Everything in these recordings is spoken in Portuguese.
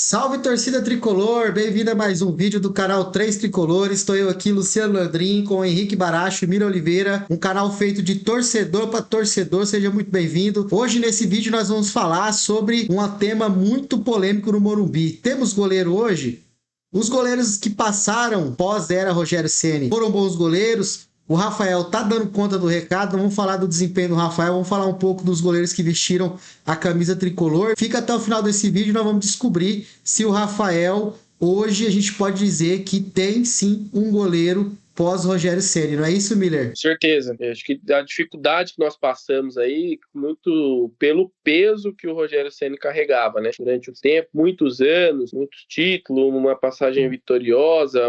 Salve torcida tricolor, bem-vindo a mais um vídeo do canal 3 Tricolores. Estou eu aqui, Luciano Landrin, com Henrique Baracho e Mira Oliveira, um canal feito de torcedor para torcedor. Seja muito bem-vindo. Hoje nesse vídeo nós vamos falar sobre um tema muito polêmico no Morumbi. Temos goleiro hoje? Os goleiros que passaram pós-era Rogério Ceni foram bons goleiros. O Rafael tá dando conta do recado. Vamos falar do desempenho do Rafael, vamos falar um pouco dos goleiros que vestiram a camisa tricolor. Fica até o final desse vídeo, nós vamos descobrir se o Rafael, hoje a gente pode dizer que tem sim um goleiro pós Rogério Ceni, não é isso, Miller? Com certeza. Eu acho que a dificuldade que nós passamos aí, muito pelo peso que o Rogério Ceni carregava, né? Durante o tempo, muitos anos, muitos títulos, uma passagem vitoriosa,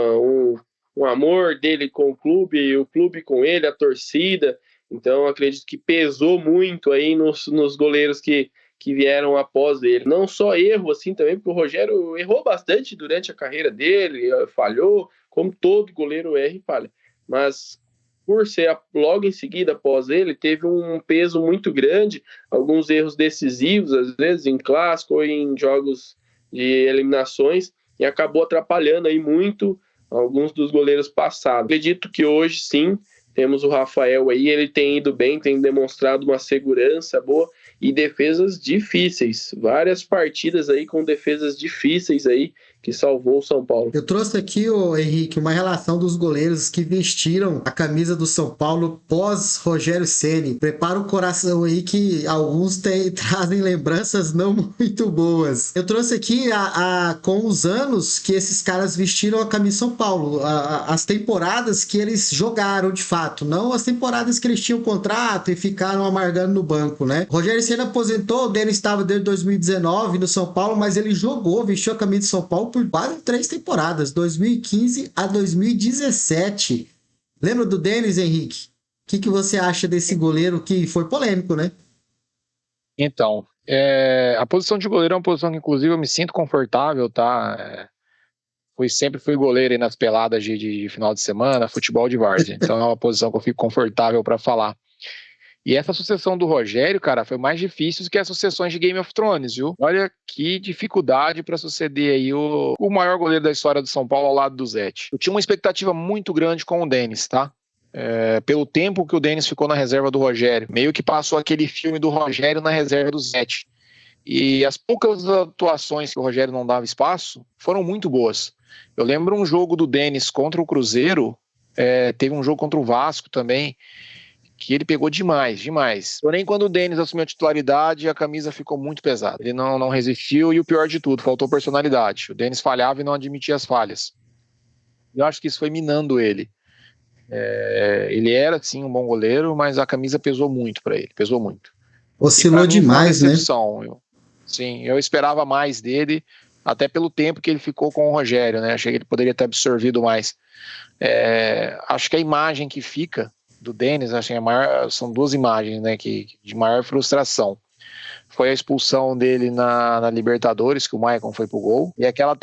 um amor dele com o clube com ele, a torcida. Então, acredito que pesou muito aí nos goleiros que vieram após ele. Não só erro, assim, também, porque o Rogério errou bastante durante a carreira dele, falhou, como todo goleiro erra e falha. Mas, por ser logo em seguida, após ele, teve um peso muito grande, alguns erros decisivos, às vezes, em clássico ou em jogos de eliminações, e acabou atrapalhando aí muito alguns dos goleiros passados. Acredito que hoje, sim, temos o Rafael aí, ele tem ido bem, tem demonstrado uma segurança boa e defesas difíceis. Várias partidas aí com defesas difíceis aí que salvou o São Paulo. Eu trouxe aqui, ô Henrique, uma relação dos goleiros que vestiram a camisa do São Paulo pós Rogério Ceni. Prepara o coração aí que alguns trazem lembranças não muito boas. Eu trouxe aqui com os anos que esses caras vestiram a camisa do São Paulo, as temporadas que eles jogaram de fato, não as temporadas que eles tinham contrato e ficaram amargando no banco, né? Rogério Ceni aposentou, o Denis estava desde 2019 no São Paulo, mas ele vestiu a camisa de São Paulo por quase 3 temporadas, 2015 a 2017. Lembra do Denis, Henrique? O que você acha desse goleiro que foi polêmico, né? Então, a posição de goleiro é uma posição que, inclusive, eu me sinto confortável, tá? Sempre fui goleiro aí nas peladas de final de semana, futebol de várzea. Então é uma posição que eu fico confortável para falar. E essa sucessão do Rogério, cara, foi mais difícil do que as sucessões de Game of Thrones, viu? Olha que dificuldade para suceder aí o maior goleiro da história do São Paulo ao lado do Zete. Eu tinha uma expectativa muito grande com o Denis, tá? Pelo tempo que o Denis ficou na reserva do Rogério. Meio que passou aquele filme do Rogério na reserva do Zete. E as poucas atuações que o Rogério não dava espaço foram muito boas. Eu lembro um jogo do Denis contra o Cruzeiro, teve um jogo contra o Vasco também, que ele pegou demais. Porém, quando o Denis assumiu a titularidade, a camisa ficou muito pesada. Ele não resistiu e o pior de tudo, faltou personalidade. O Denis falhava e não admitia as falhas. Eu acho que isso foi minando ele. Ele era, sim, um bom goleiro, mas a camisa pesou muito para ele, pesou muito. Oscilou demais, né? Eu esperava mais dele, até pelo tempo que ele ficou com o Rogério, né? Achei que ele poderia ter absorvido mais. Acho que a imagem que fica do Denis, são duas imagens, né, de maior frustração. Foi a expulsão dele na Libertadores, que o Maicon foi pro gol, e aquela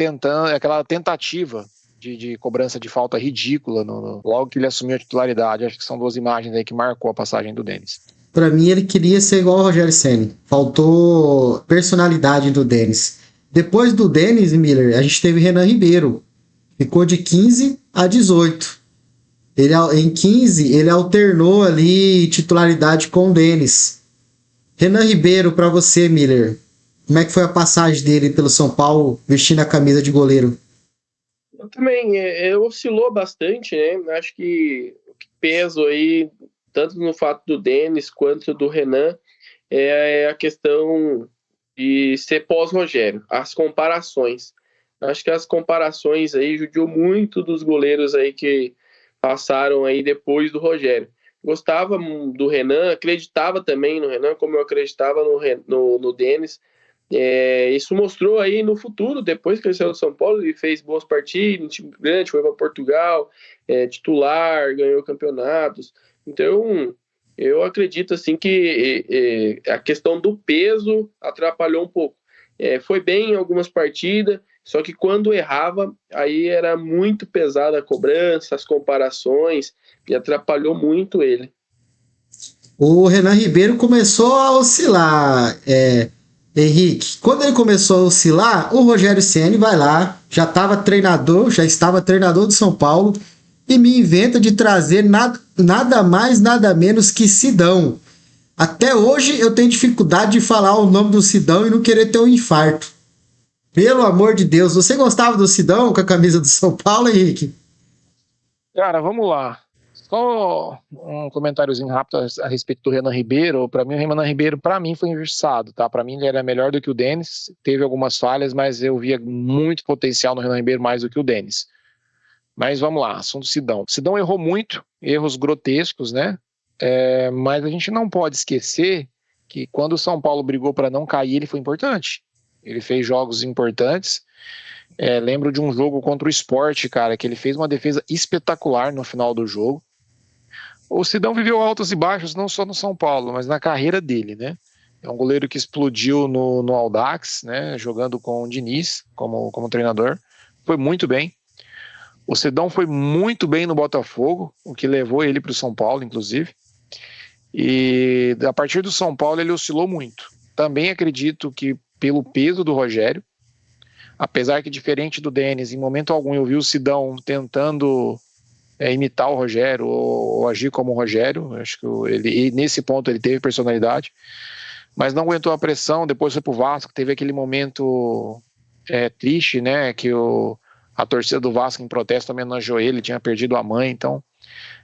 tentativa de cobrança de falta ridícula logo que ele assumiu a titularidade. Acho que são duas imagens aí que marcou a passagem do Denis. Pra mim, ele queria ser igual ao Rogério Ceni. Faltou personalidade do Denis. Depois do Denis, Miller, a gente teve Renan Ribeiro. Ficou de 15 a 18. Em 15, ele alternou ali titularidade com o Denis. Renan Ribeiro, para você, Miller, como é que foi a passagem dele pelo São Paulo vestindo a camisa de goleiro? Eu também, oscilou bastante, né? Acho que o que peso aí, tanto no fato do Denis quanto do Renan, é a questão de ser pós-Rogério, as comparações. Acho que as comparações aí judiou muito dos goleiros aí que passaram aí depois do Rogério. Gostava do Renan, acreditava também no Renan, como eu acreditava no Denis. Isso mostrou aí no futuro, depois que ele saiu do São Paulo, ele fez boas partidas, um time grande, foi para Portugal, titular, ganhou campeonatos. Então, eu acredito assim que a questão do peso atrapalhou um pouco. Foi bem em algumas partidas, só que quando errava, aí era muito pesada a cobrança, as comparações, e atrapalhou muito ele. O Renan Ribeiro começou a oscilar. Henrique, quando ele começou a oscilar, o Rogério Ceni vai lá, já estava treinador do São Paulo, e me inventa de trazer nada mais, nada menos que Sidão. Até hoje eu tenho dificuldade de falar o nome do Sidão e não querer ter um infarto. Pelo amor de Deus, você gostava do Sidão com a camisa do São Paulo, Henrique? Cara, vamos lá. Só um comentáriozinho rápido a respeito do Renan Ribeiro. Para mim, o Renan Ribeiro, para mim, foi injustiçado, tá? Para mim, ele era melhor do que o Denis. Teve algumas falhas, mas eu via muito potencial no Renan Ribeiro mais do que o Denis. Mas vamos lá, assunto Sidão. Sidão errou muito, erros grotescos, né? Mas a gente não pode esquecer que quando o São Paulo brigou para não cair, ele foi importante. Ele fez jogos importantes. Lembro de um jogo contra o Sport, cara, que ele fez uma defesa espetacular no final do jogo. O Sidão viveu altos e baixos, não só no São Paulo, mas na carreira dele, né? É um goleiro que explodiu no Audax, né? Jogando com o Diniz como treinador. Foi muito bem. O Sidão foi muito bem no Botafogo, o que levou ele para o São Paulo, inclusive. E a partir do São Paulo ele oscilou muito. Também acredito que pelo peso do Rogério, apesar que diferente do Denis, em momento algum eu vi o Sidão tentando imitar o Rogério ou agir como o Rogério. Acho que nesse ponto ele teve personalidade, mas não aguentou a pressão. Depois foi pro Vasco, teve aquele momento triste, né, que a torcida do Vasco em protesto homenageou ele, tinha perdido a mãe. Então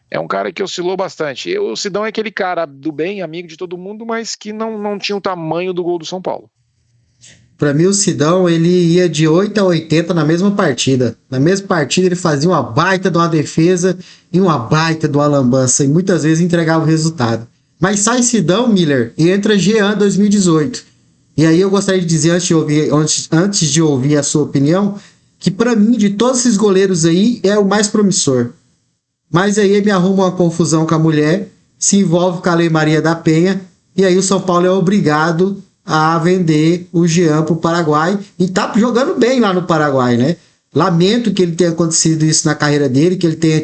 é um cara que oscilou bastante. O Sidão é aquele cara do bem, amigo de todo mundo, mas que não tinha o tamanho do gol do São Paulo. Para mim, o Sidão, ele ia de 8 a 80 na mesma partida. Na mesma partida, ele fazia uma baita de uma defesa e uma baita de uma lambança. E muitas vezes entregava o resultado. Mas sai Sidão, Miller, e entra Jean 2018. E aí eu gostaria de dizer, antes de ouvir a sua opinião, que para mim, de todos esses goleiros aí, é o mais promissor. Mas aí ele me arruma uma confusão com a mulher, se envolve com a Lei Maria da Penha, e aí o São Paulo é obrigado a vender o Jean para o Paraguai, e tá jogando bem lá no Paraguai, né? Lamento que ele tenha acontecido isso na carreira dele, que ele tenha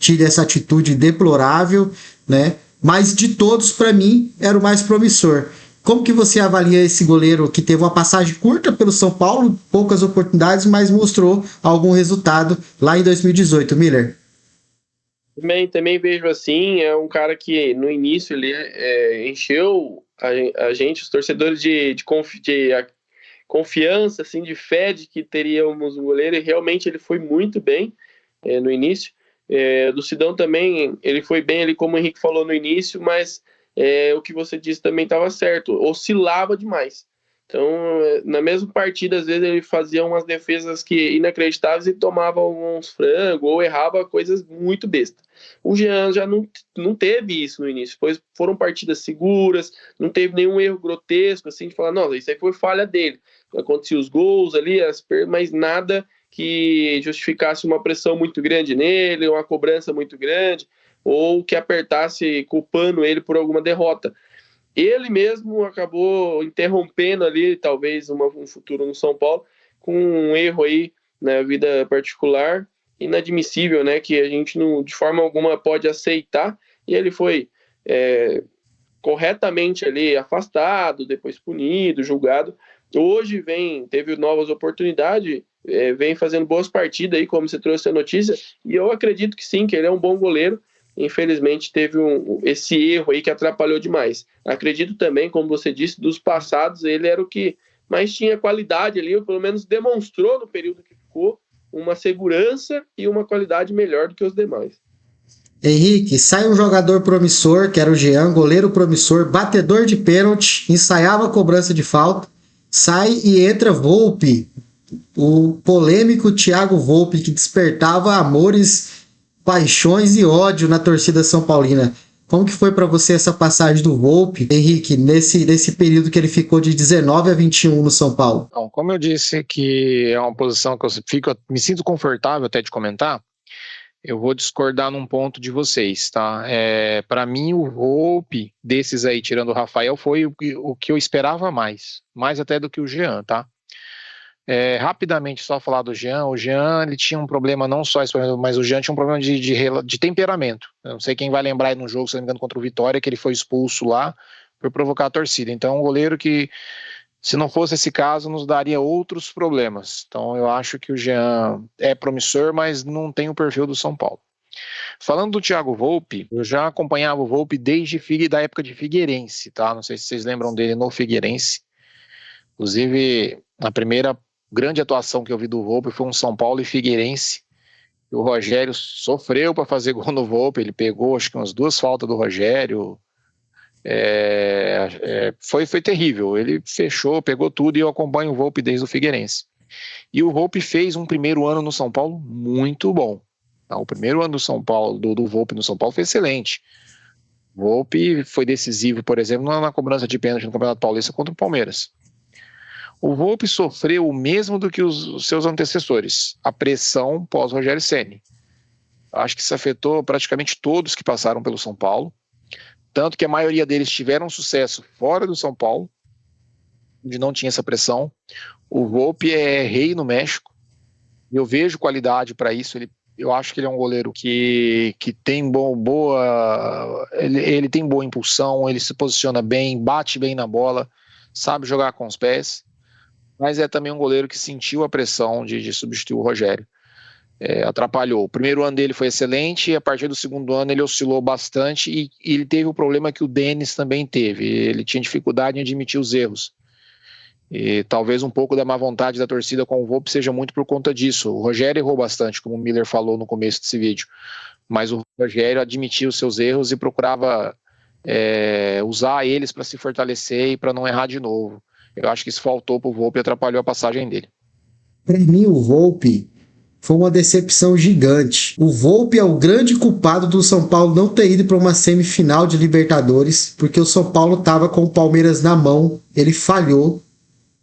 tido essa atitude deplorável, né? Mas de todos, para mim, era o mais promissor. Como que você avalia esse goleiro que teve uma passagem curta pelo São Paulo, poucas oportunidades, mas mostrou algum resultado lá em 2018, Miller? Também vejo assim, é um cara que no início ele encheu a gente, os torcedores de confiança, assim, de fé de que teríamos um goleiro, e realmente ele foi muito bem no início. Do Sidão também, ele foi bem ali, como o Henrique falou no início, mas o que você disse também estava certo, oscilava demais. Então, na mesma partida, às vezes ele fazia umas defesas inacreditáveis e tomava alguns frangos ou errava coisas muito bestas. O Jean já não teve isso no início, pois foram partidas seguras, não teve nenhum erro grotesco, assim, de falar, não, isso aí foi falha dele. Aconteciam os gols ali, mas nada que justificasse uma pressão muito grande nele, uma cobrança muito grande, ou que apertasse culpando ele por alguma derrota. Ele mesmo acabou interrompendo ali, talvez, um futuro no São Paulo, com um erro aí na vida particular, inadmissível, né, que a gente não, de forma alguma pode aceitar, e ele foi corretamente ali afastado, depois punido, julgado. Hoje teve novas oportunidades, vem fazendo boas partidas aí, como você trouxe a notícia, e eu acredito que sim, que ele é um bom goleiro. Infelizmente teve esse erro aí que atrapalhou demais. Acredito também, como você disse, dos passados, ele era o que mais tinha qualidade ali, ou pelo menos demonstrou no período que ficou, uma segurança e uma qualidade melhor do que os demais. Henrique, sai um jogador promissor, que era o Jean, goleiro promissor, batedor de pênalti, ensaiava a cobrança de falta, sai e entra Volpi, o polêmico Thiago Volpi, que despertava amores, paixões e ódio na torcida são paulina. Como que foi para você essa passagem do Volpi, Henrique, nesse período que ele ficou de 19 a 21 no São Paulo? Bom, como eu disse que é uma posição que eu me sinto confortável até de comentar, eu vou discordar num ponto de vocês, tá? Para mim, o Volpi desses aí, tirando o Rafael, foi o que eu esperava mais até do que o Jean, tá? Rapidamente, só falar do Jean. O Jean, ele tinha um problema, não só esse problema, mas o Jean tinha um problema de temperamento. Eu não sei quem vai lembrar aí no jogo, se não me engano, contra o Vitória, que ele foi expulso lá por provocar a torcida. Então, um goleiro que Se não fosse esse caso, nos daria outros problemas. Então eu acho que o Jean é promissor, mas não tem o perfil do São Paulo. Falando do Thiago Volpi, eu já acompanhava o Volpi desde da época de Figueirense, tá? Não sei se vocês lembram dele no Figueirense. Inclusive, a primeira grande atuação que eu vi do Volpi foi um São Paulo e Figueirense. O Rogério sofreu para fazer gol no Volpi, ele pegou acho que umas 2 faltas do Rogério. Foi terrível, ele fechou, pegou tudo, e eu acompanho o Volpi desde o Figueirense. E o Volpi fez um primeiro ano no São Paulo muito bom. O primeiro ano do São Paulo, do Volpi no São Paulo, foi excelente. O Volpi foi decisivo, por exemplo, na cobrança de pênalti no Campeonato Paulista contra o Palmeiras. O Volpi sofreu o mesmo do que os seus antecessores, a pressão pós-Rogério Ceni. Acho que isso afetou praticamente todos que passaram pelo São Paulo, tanto que a maioria deles tiveram sucesso fora do São Paulo, onde não tinha essa pressão. O Volpi é rei no México, e eu vejo qualidade para isso. Eu acho que ele é um goleiro que tem ele tem boa impulsão, ele se posiciona bem, bate bem na bola, sabe jogar com os pés, mas é também um goleiro que sentiu a pressão de substituir o Rogério. Atrapalhou. O primeiro ano dele foi excelente, e a partir do segundo ano ele oscilou bastante, e ele teve o problema que o Denis também teve. Ele tinha dificuldade em admitir os erros. E talvez um pouco da má vontade da torcida com o Volpi seja muito por conta disso. O Rogério errou bastante, como o Miller falou no começo desse vídeo, mas o Rogério admitia os seus erros e procurava usar eles para se fortalecer e para não errar de novo. Eu acho que isso faltou para o Volpi e atrapalhou a passagem dele. Para mim, o Volpi foi uma decepção gigante. O Volpi é o grande culpado do São Paulo não ter ido para uma semifinal de Libertadores, porque o São Paulo estava com o Palmeiras na mão, ele falhou.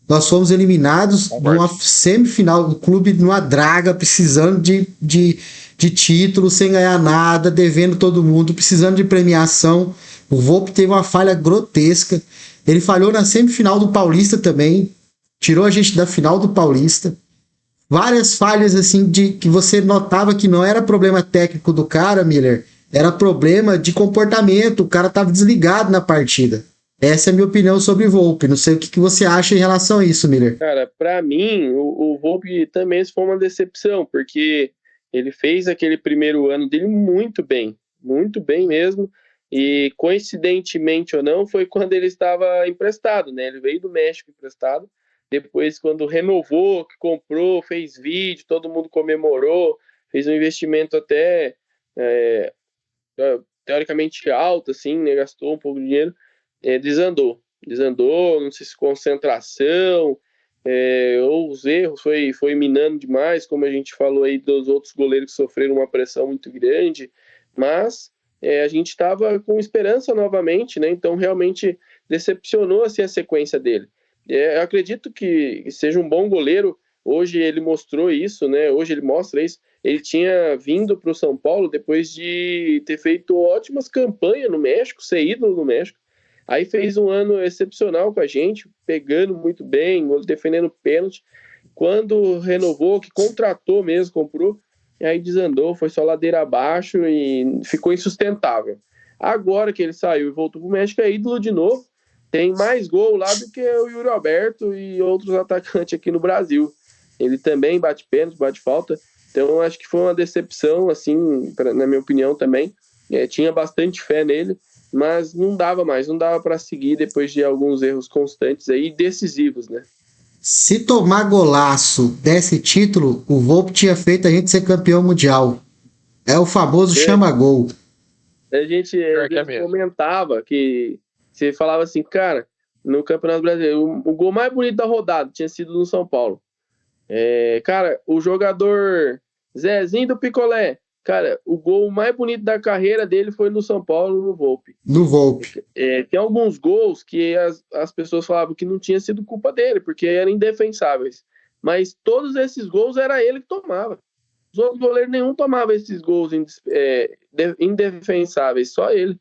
Nós fomos eliminados numa semifinal do clube, numa draga, precisando de título, sem ganhar nada, devendo todo mundo, precisando de premiação. O Volpi teve uma falha grotesca. Ele falhou na semifinal do Paulista também, tirou a gente da final do Paulista. Várias falhas assim que você notava que não era problema técnico do cara, Miller, era problema de comportamento. O cara estava desligado na partida. Essa é a minha opinião sobre o Volpi. Não sei o que você acha em relação a isso, Miller. Cara, pra mim, o Volpi também foi uma decepção, porque ele fez aquele primeiro ano dele muito bem mesmo, e coincidentemente ou não, foi quando ele estava emprestado, né? Ele veio do México emprestado, depois quando renovou, que comprou, fez vídeo, todo mundo comemorou, fez um investimento até teoricamente alto, assim, né? Gastou um pouco de dinheiro. Desandou, não sei se concentração, ou os erros, foi minando demais, como a gente falou aí dos outros goleiros que sofreram uma pressão muito grande, mas a gente estava com esperança novamente, né? Então realmente decepcionou assim, a sequência dele. Eu acredito que seja um bom goleiro. Hoje ele mostrou isso, né? Hoje ele mostra isso. Ele tinha vindo para o São Paulo depois de ter feito ótimas campanhas no México, ser ídolo no México. Aí fez um ano excepcional com a gente, pegando muito bem, defendendo pênalti. Quando renovou, que contratou mesmo, comprou, aí desandou, foi só ladeira abaixo e ficou insustentável. Agora que ele saiu e voltou pro México, é ídolo de novo. Tem mais gol lá do que o Yuri Alberto e outros atacantes aqui no Brasil. Ele também bate pênalti, bate falta. Então acho que foi uma decepção, assim, na minha opinião também. Tinha bastante fé nele, mas não dava para seguir depois de alguns erros constantes aí, decisivos, né? Se tomar golaço desse título, o Volpi tinha feito a gente ser campeão mundial. É o famoso chama-gol. A gente comentava que você falava assim, cara, no Campeonato Brasileiro, o gol mais bonito da rodada tinha sido no São Paulo. Cara, o jogador Zezinho do Picolé, cara, o gol mais bonito da carreira dele foi no São Paulo, no Volpi. No Volpi. Tem alguns gols que as pessoas falavam que não tinha sido culpa dele, porque eram indefensáveis. Mas todos esses gols era ele que tomava. Os outros goleiros nenhum tomava esses gols indefensáveis, só ele.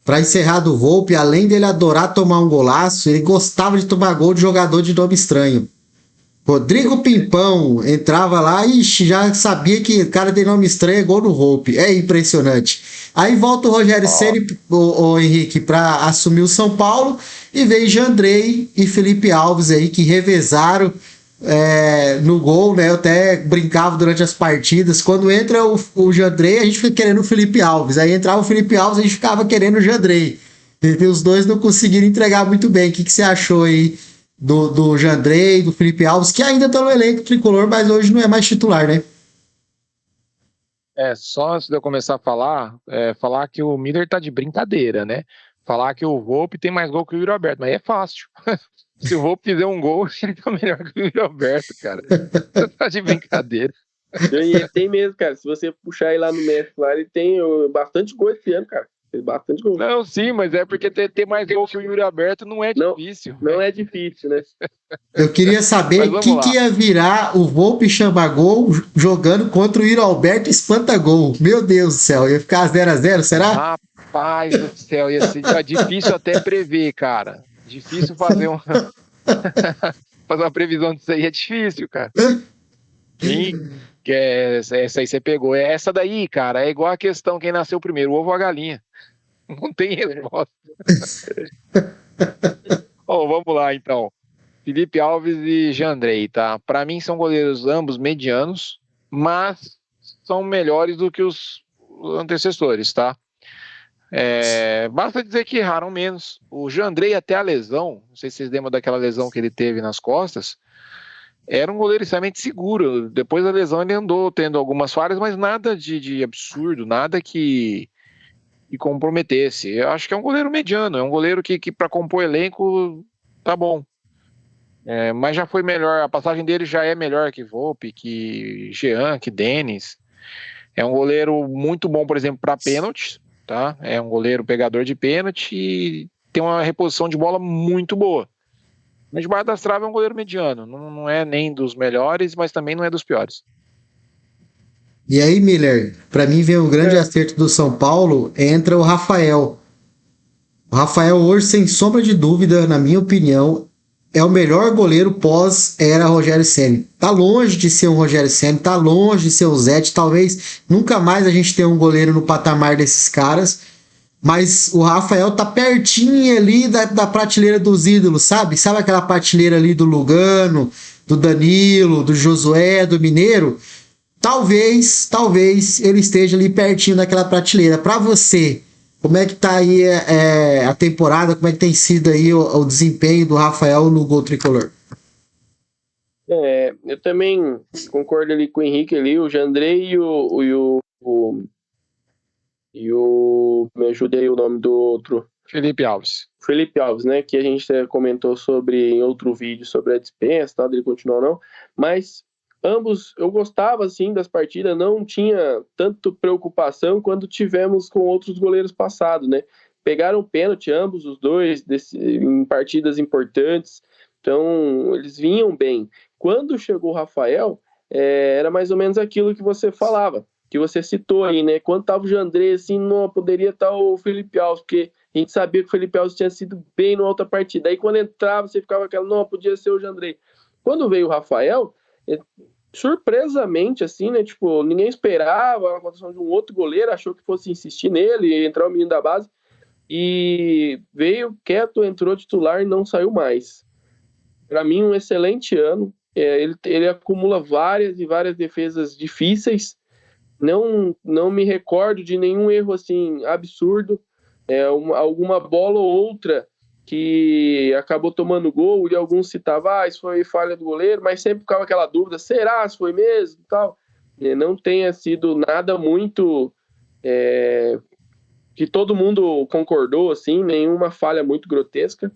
Para encerrar do Volpi, além dele adorar tomar um golaço, ele gostava de tomar gol de jogador de nome estranho. Rodrigo Pimpão entrava lá e já sabia que o cara tem nome estranho, é gol no Hope. É impressionante. Aí volta o Rogério Ceni, o Henrique, para assumir o São Paulo e veio Jandrei e Felipe Alves aí que revezaram no gol, né? Eu até brincava durante as partidas. Quando entra o Jandrei, a gente fica querendo o Felipe Alves. Aí entrava o Felipe Alves, a gente ficava querendo o Jandrei. E os dois não conseguiram entregar muito bem. O que você achou aí do Jandrei, do Felipe Alves, que ainda estão no elenco tricolor, mas hoje não é mais titular, né? Só antes de eu começar a falar que o Miller tá de brincadeira, né? Falar que o Volpe tem mais gol que o Yuri Alberto, mas é fácil. Se o Volpe fizer um gol, ele tá melhor que o Yuri Alberto, cara. Você tá de brincadeira. E ele tem mesmo, cara. Se você puxar ele lá no México, lá, ele tem bastante gol esse ano, cara. Fez bastante gol. Não, sim, mas é porque ter mais gol que o Yuri Alberto não é difícil. Não é difícil, né? Eu queria saber que ia virar o Volpe Chambagol jogando contra o Yuri Alberto Espantagol. Meu Deus do céu, ia ficar 0x0, será? Rapaz do céu, ia ser difícil até prever, cara. Difícil fazer fazer uma previsão disso aí, é difícil, cara. Essa aí você pegou. Essa daí, cara, é igual a questão quem nasceu primeiro, o ovo ou a galinha. Não tem resposta. Vamos lá, então. Felipe Alves e Jandrei, tá? Para mim são goleiros ambos medianos, mas são melhores do que os antecessores, tá? Basta dizer que erraram menos. O Jandrei até a lesão, não sei se vocês lembram daquela lesão que ele teve nas costas, era um goleiro extremamente seguro. Depois da lesão ele andou tendo algumas falhas, mas nada de absurdo, nada que comprometesse. Eu acho que é um goleiro mediano, é um goleiro que para compor elenco tá bom. Mas já foi melhor, a passagem dele já é melhor que Volpe, que Jean, que Denis. É um goleiro muito bom, por exemplo, para pênaltis, tá? É um goleiro pegador de pênalti e tem uma reposição de bola muito boa. Mas debaixo das traves é um goleiro mediano, não é nem dos melhores, mas também não é dos piores. E aí, Miller, para mim vem o grande acerto do São Paulo, entra o Rafael. O Rafael hoje, sem sombra de dúvida, na minha opinião, é o melhor goleiro pós-era Rogério Ceni. Tá longe de ser um Rogério Ceni, tá longe de ser o Zete, talvez nunca mais a gente tenha um goleiro no patamar desses caras, mas o Rafael tá pertinho ali da prateleira dos ídolos, sabe? Sabe aquela prateleira ali do Lugano, do Danilo, do Josué, do Mineiro? Talvez ele esteja ali pertinho daquela prateleira. Para você, como é que tá aí a temporada? Como é que tem sido aí o desempenho do Rafael no gol tricolor? Eu também concordo ali com o Henrique ali, o Jandrei me ajuda aí o nome do outro. Felipe Alves, né? Que a gente comentou em outro vídeo sobre a dispensa, tá? Dele continuar ou não. Mas ambos, eu gostava assim das partidas, não tinha tanto preocupação quando tivemos com outros goleiros passados, né? Pegaram pênalti ambos os dois em partidas importantes, então eles vinham bem. Quando chegou o Rafael, era mais ou menos aquilo que você falava, que você citou aí, né? Quando tava o Jandrei, assim, não poderia estar o Felipe Alves, porque a gente sabia que o Felipe Alves tinha sido bem na outra partida. Aí quando entrava, você ficava aquela, não, podia ser o Jandrei. Quando veio o Rafael, surpresamente, assim, né? Tipo, ninguém esperava a contratação de um outro goleiro, achou que fosse insistir nele, entrar o menino da base, e veio quieto, entrou titular e não saiu mais. Para mim, um excelente ano. Ele acumula várias e várias defesas difíceis. Não me recordo de nenhum erro assim absurdo. Alguma bola ou outra que acabou tomando gol, e alguns citavam, isso foi falha do goleiro, mas sempre ficava aquela dúvida, será se foi mesmo? Tal. Não tenha sido nada muito que todo mundo concordou, assim, nenhuma falha muito grotesca.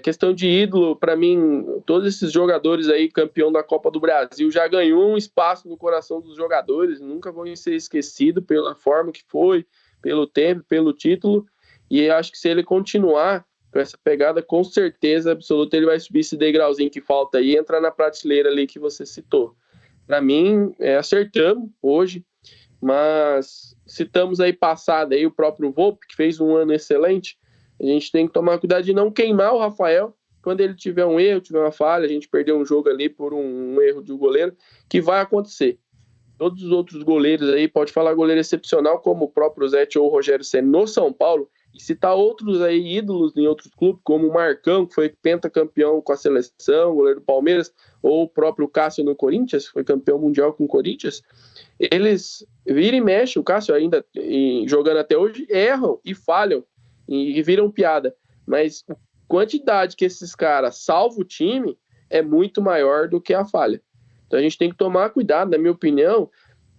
Questão de ídolo, para mim, todos esses jogadores aí, campeão da Copa do Brasil, já ganhou um espaço no coração dos jogadores, nunca vão ser esquecidos pela forma que foi, pelo tempo, pelo título, e acho que se ele continuar com essa pegada, com certeza absoluta ele vai subir esse degrauzinho que falta aí e entrar na prateleira ali que você citou. Para mim, acertamos hoje, mas citamos aí passado aí o próprio Volpe, que fez um ano excelente. A gente tem que tomar cuidado de não queimar o Rafael quando ele tiver um erro, tiver uma falha, a gente perder um jogo ali por um erro de um goleiro, que vai acontecer. Todos os outros goleiros aí, pode falar goleiro excepcional, como o próprio Zete ou o Rogério Ceni no São Paulo, e citar outros aí, ídolos em outros clubes, como o Marcão, que foi pentacampeão com a seleção, goleiro do Palmeiras, ou o próprio Cássio no Corinthians, que foi campeão mundial com o Corinthians. Eles viram e mexem, o Cássio ainda jogando até hoje, erram e falham, e viram piada. Mas a quantidade que esses caras salvam o time é muito maior do que a falha. Então a gente tem que tomar cuidado, na minha opinião,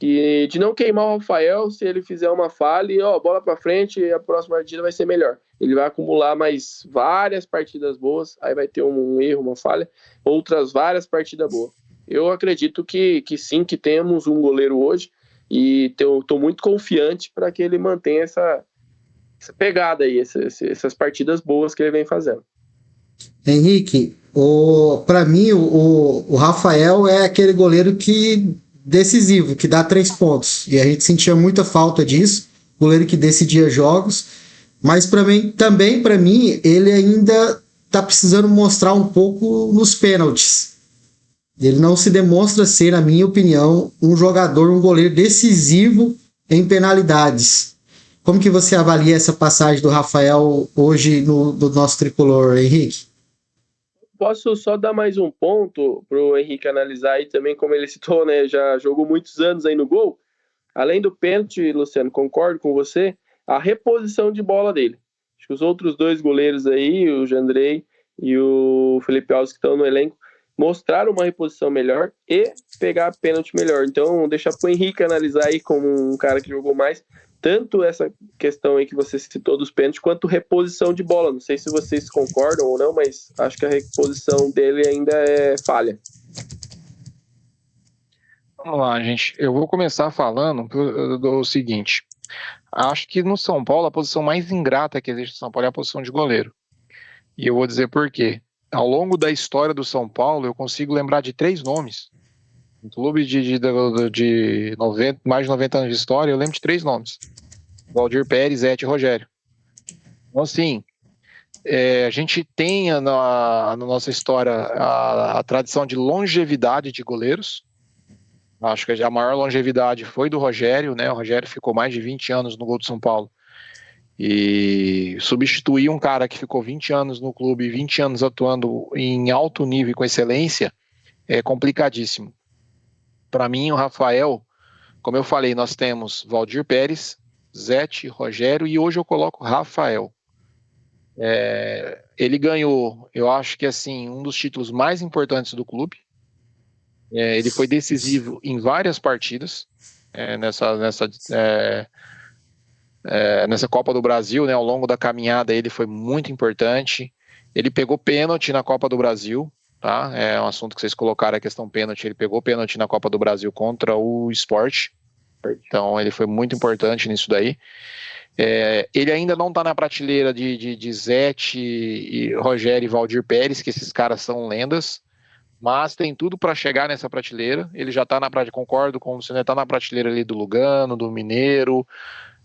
de não queimar o Rafael se ele fizer uma falha e bola para frente e a próxima partida vai ser melhor. Ele vai acumular mais várias partidas boas, aí vai ter um erro, uma falha, outras várias partidas boas. Eu acredito que sim, que temos um goleiro hoje e estou muito confiante para que ele mantenha essa pegada aí, essas partidas boas que ele vem fazendo. Henrique, para mim o Rafael é aquele goleiro que decisivo, que dá 3 pontos, e a gente sentia muita falta disso, goleiro que decidia jogos, mas para mim ele ainda está precisando mostrar um pouco nos pênaltis. Ele não se demonstra ser, na minha opinião, um goleiro decisivo em penalidades. Como que você avalia essa passagem do Rafael hoje do nosso tricolor, Henrique? Posso só dar mais um ponto para o Henrique analisar aí também, como ele citou, né? Já jogou muitos anos aí no gol. Além do pênalti, Luciano, concordo com você, a reposição de bola dele. Acho que os outros 2 goleiros aí, o Jandrei e o Felipe Alves, que estão no elenco, mostraram uma reposição melhor e pegar pênalti melhor. Então, deixa para o Henrique analisar aí como um cara que jogou mais, tanto essa questão aí que você citou dos pênaltis, quanto reposição de bola. Não sei se vocês concordam ou não, mas acho que a reposição dele ainda é falha. Vamos lá, gente. Eu vou começar falando do seguinte. Acho que no São Paulo, a posição mais ingrata que existe no São Paulo é a posição de goleiro. E eu vou dizer por quê. Ao longo da história do São Paulo, eu consigo lembrar de 3 nomes. Um clube de 90, mais de 90 anos de história, eu lembro de 3 nomes. Valdir Pérez, Zete e Rogério. Então, assim, a gente tem na nossa história a tradição de longevidade de goleiros. Acho que a maior longevidade foi do Rogério, né? O Rogério ficou mais de 20 anos no gol do São Paulo. E substituir um cara que ficou 20 anos no clube, 20 anos atuando em alto nível e com excelência, é complicadíssimo. Para mim, o Rafael, como eu falei, nós temos Valdir Pérez, Zete, Rogério e hoje eu coloco Rafael. Ele ganhou, eu acho que assim, um dos títulos mais importantes do clube. Ele foi decisivo em várias partidas nessa Copa do Brasil, né? Ao longo da caminhada ele foi muito importante. Ele pegou pênalti na Copa do Brasil, tá? É um assunto que vocês colocaram, a questão pênalti. Ele pegou pênalti na Copa do Brasil contra o Sport. Então ele foi muito importante nisso daí. Ele ainda não está na prateleira de Zete, e Rogério e Valdir Pérez, que esses caras são lendas, mas tem tudo para chegar nessa prateleira. Ele já está na prateleira, concordo com você, está na prateleira ali do Lugano, do Mineiro,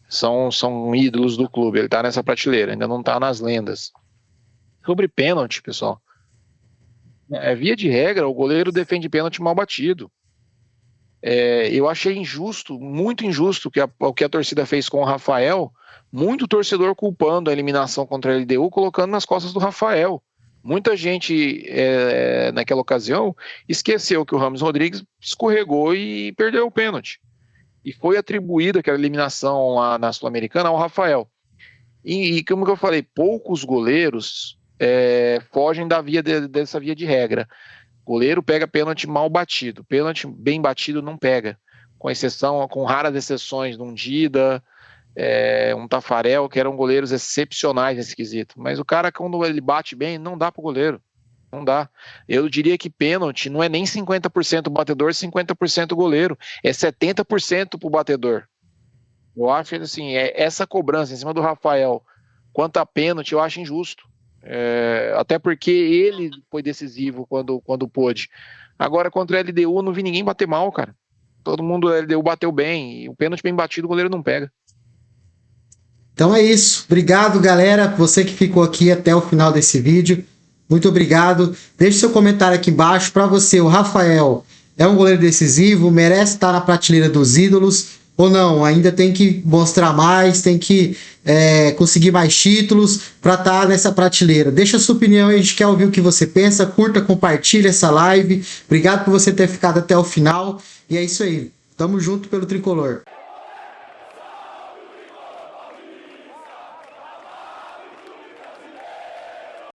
são ídolos do clube, ele está nessa prateleira, ainda não está nas lendas. Sobre pênalti, pessoal, via de regra, o goleiro defende pênalti mal batido. Eu achei injusto, muito injusto o que a torcida fez com o Rafael, muito torcedor culpando a eliminação contra a LDU, colocando nas costas do Rafael. Muita gente, naquela ocasião, esqueceu que o Rames Rodrigues escorregou e perdeu o pênalti. E foi atribuída aquela eliminação lá na Sul-Americana ao Rafael. E como que eu falei, poucos goleiros fogem dessa via de regra. Goleiro pega pênalti mal batido. Pênalti bem batido não pega. Com raras exceções de um Dida, um Tafarel, que eram goleiros excepcionais nesse quesito. Mas o cara, quando ele bate bem, não dá pro goleiro. Não dá. Eu diria que pênalti não é nem 50% batedor, 50% goleiro. É 70% pro batedor. Eu acho assim, essa cobrança em cima do Rafael quanto a pênalti, eu acho injusto. Até porque ele foi decisivo quando pôde. Agora, contra a LDU, eu não vi ninguém bater mal, cara. Todo mundo, a LDU bateu bem. E o pênalti bem batido, o goleiro não pega. Então é isso. Obrigado, galera. Você que ficou aqui até o final desse vídeo. muito obrigado. Deixe seu comentário aqui embaixo. Para você, o Rafael é um goleiro decisivo, merece estar na prateleira dos ídolos ou não? Ainda tem que mostrar mais, tem que conseguir mais títulos para estar nessa prateleira. Deixa a sua opinião, a gente quer ouvir o que você pensa. Curta, compartilha essa live. Obrigado por você ter ficado até o final. E é isso aí. Tamo junto pelo Tricolor.